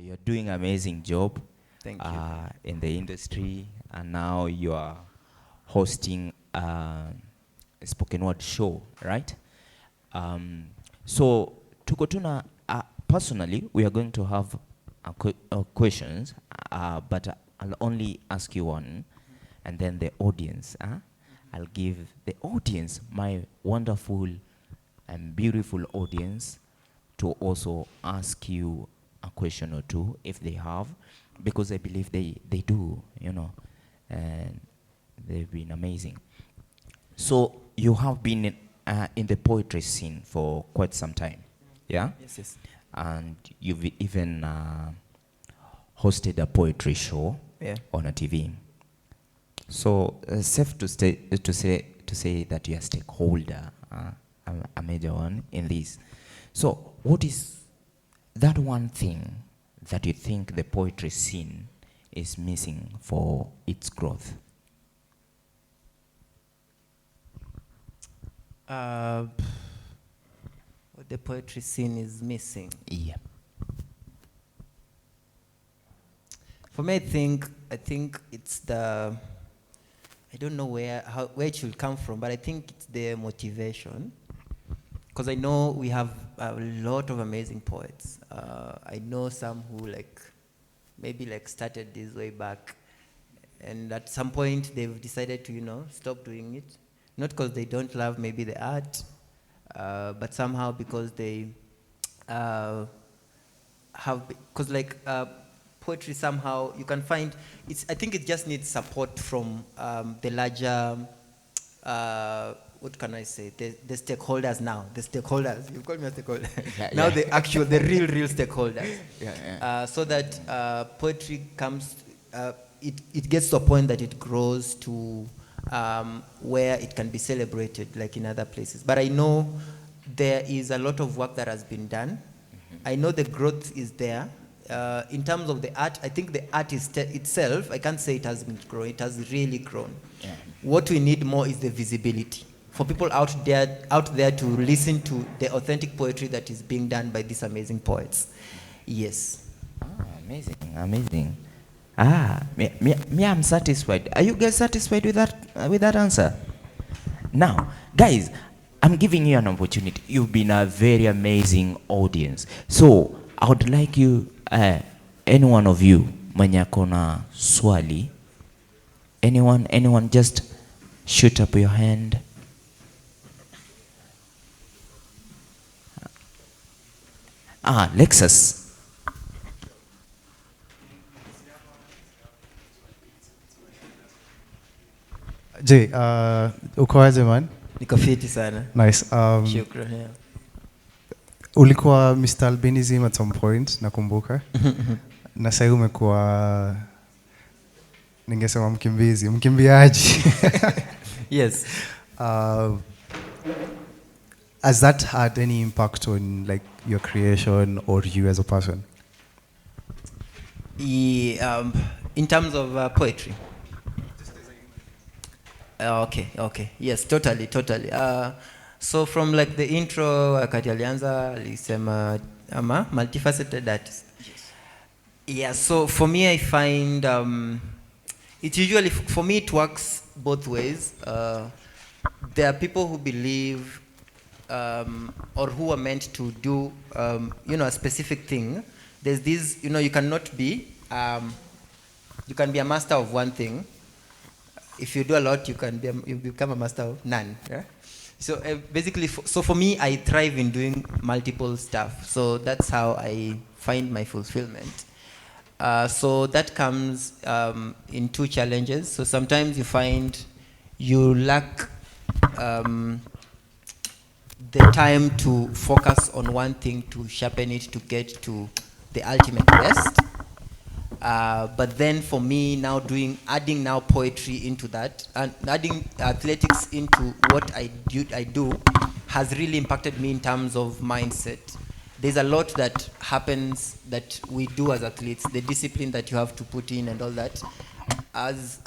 You're doing amazing job Thank you. in the industry, and now you are hosting a spoken word show, right? So, Tukotuna, personally, we are going to have questions, but I'll only ask you one, and then the audience. I'll give the audience, my wonderful and beautiful audience, to also ask you a question or two if they have, because I believe they do, you know, and they've been amazing. So you have been in the poetry scene for quite some time, yeah? Yes, yes. And you've even hosted a poetry show, Yeah. on a TV. So safe to say that you're a stakeholder, a major one in this. So what is that one thing that you think the poetry scene is missing for its growth? What the poetry scene is missing. Yeah. For me, I think it's the, I don't know where it should come from, but I think it's the motivation. Because I know we have a lot of amazing poets. I know some who maybe started this way back, and at some point they've decided to stop doing it, not because they don't love maybe the art, but somehow because they have, because poetry somehow you can find I think it just needs support from the larger, what can I say, the stakeholders now. The stakeholders, you call me a stakeholder. Yeah, now yeah. the real stakeholders. Yeah, yeah. So that poetry comes, it gets to a point that it grows to where it can be celebrated like in other places. But I know there is a lot of work that has been done. I know the growth is there. In terms of the art, I think the art itself, I can't say it has been growing, it has really grown. Yeah. What we need more is the visibility. For people out there to listen to the authentic poetry that is being done by these amazing poets. Yes. Amazing, amazing. Me, I'm satisfied. Are you guys satisfied with that answer? Now, guys, I'm giving you an opportunity. You've been a very amazing audience. So, I would like you, any one of you, mwenye akona swali, anyone, just shoot up your hand. Lexus. Jay, uko aje man? Niko fiti sana. Nice. Shukran. Yeah. Ulikuwa Mr. Albinism at some point, nakumbuka. Na sasa umekuwa, ningesema mkimbiaji. Yes. Has that had any impact on your creation or you as a person? In terms of poetry. Okay. Yes, totally. So from the intro, wakati alianza alisema multifaceted artist. Yes. Yeah. So for me, I find it usually, for me it works both ways. There are people who believe or who are meant to do a specific thing. There's this, you cannot be you can be a master of one thing. If you do a lot, you become a master of none. Yeah? So basically, so for me, I thrive in doing multiple stuff. So that's how I find my fulfillment. So that comes in two challenges. So sometimes you find you lack the time to focus on one thing, to sharpen it, to get to the ultimate best. But then for me now adding now poetry into that and adding athletics into what I do has really impacted me in terms of mindset. There's a lot that happens that we do as athletes, the discipline that you have to put in and all that has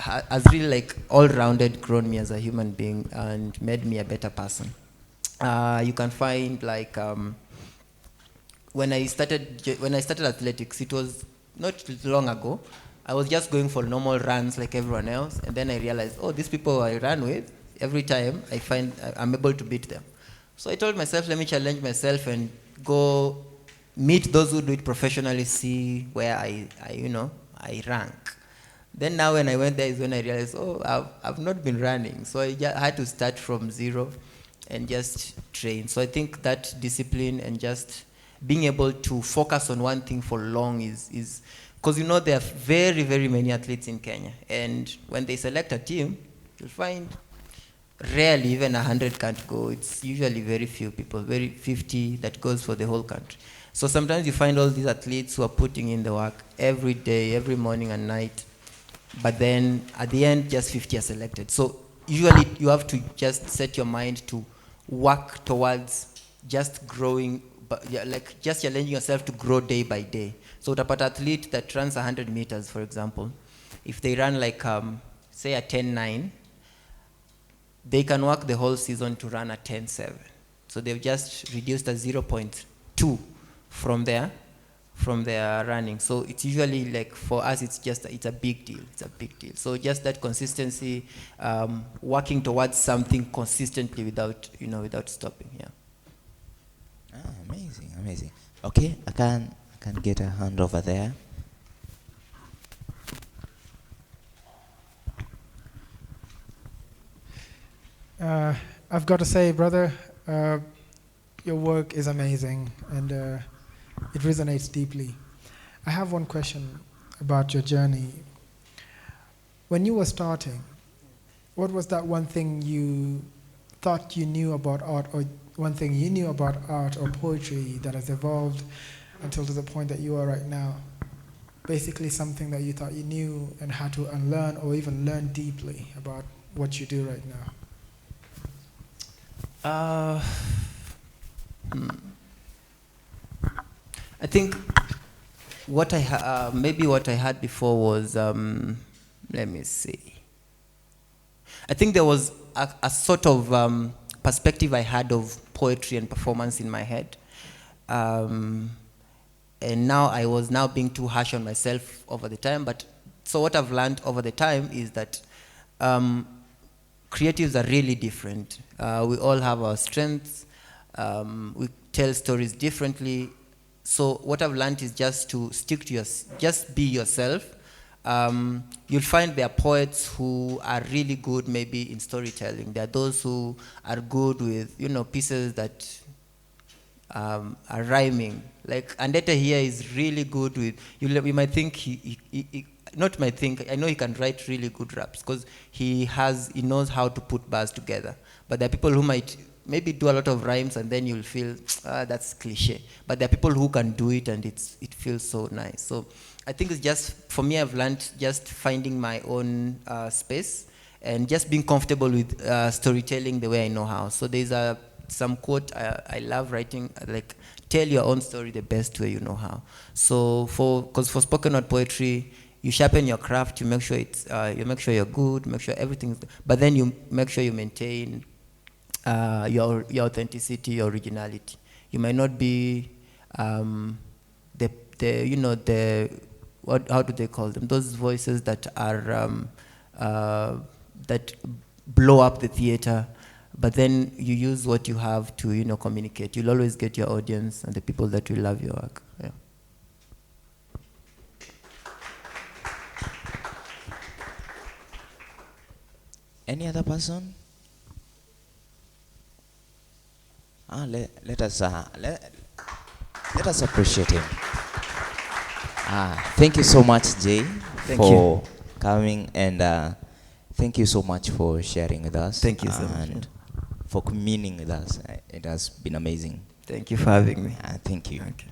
really all-rounded grown me as a human being and made me a better person. You can find when I started athletics, it was not long ago. I was just going for normal runs like everyone else, and then I realized, oh, these people I run with, every time I find I'm able to beat them. So I told myself, let me challenge myself and go meet those who do it professionally, see where I rank. Then now when I went there is when I realized, oh, I've not been running. So I had to start from zero and just train. So I think that discipline and just being able to focus on one thing for long is because there are very, very many athletes in Kenya. And when they select a team, you'll find rarely even 100 can't go. It's usually very few people, very 50 that goes for the whole country. So sometimes you find all these athletes who are putting in the work every day, every morning and night, but then at the end, just 50 are selected. So usually you have to just set your mind to work towards just growing, like just challenging yourself to grow day by day. So utapata athlete that runs 100 meters, for example, if they run like, say a 10:9, they can work the whole season to run a 10:7. So they've just reduced a 0.2 from their running. So it's usually like for us, it's a big deal. It's a big deal. So just that consistency, working towards something consistently without stopping. Yeah. Amazing. Okay, I can get a hand over there. I've got to say, brother, your work is amazing and it resonates deeply. I have one question about your journey. When you were starting, what was that one thing you thought you knew about art, or one thing you knew about art or poetry that has evolved until to the point that you are right now? Basically something that you thought you knew and had to unlearn or even learn deeply about what you do right now. I think what maybe what I had before was, let me see. I think there was a sort of perspective I had of poetry and performance in my head. And now I was being too harsh on myself over the time. But so what I've learned over the time is that creatives are really different. We all have our strengths. We tell stories differently. So what I've learned is just to stick to just be yourself. You'll find there are poets who are really good maybe in storytelling. There are those who are good with, pieces that are rhyming. Like Andeta here is really good with, you might think I know he can write really good raps because he knows how to put bars together. But there are people who might maybe do a lot of rhymes and then you'll feel, that's cliche. But there are people who can do it and it feels so nice. So I think it's just, for me, I've learned just finding my own space and just being comfortable with storytelling the way I know how. So there's some quote I love writing, like, tell your own story the best way you know how. So because for spoken word poetry, you sharpen your craft, you make sure you make sure you're good, make sure everything's, but then you make sure you maintain your authenticity, your originality. You might not be how do they call them? Those voices that are that blow up the theater, but then you use what you have to communicate. You'll always get your audience and the people that will love your work. Yeah. Any other person? Let us appreciate him. Thank you so much, Jay, for coming, and thank you so much for sharing with us. Thank you so much. And for communing with us. It has been amazing. Thank you for having me. Thank you. Okay.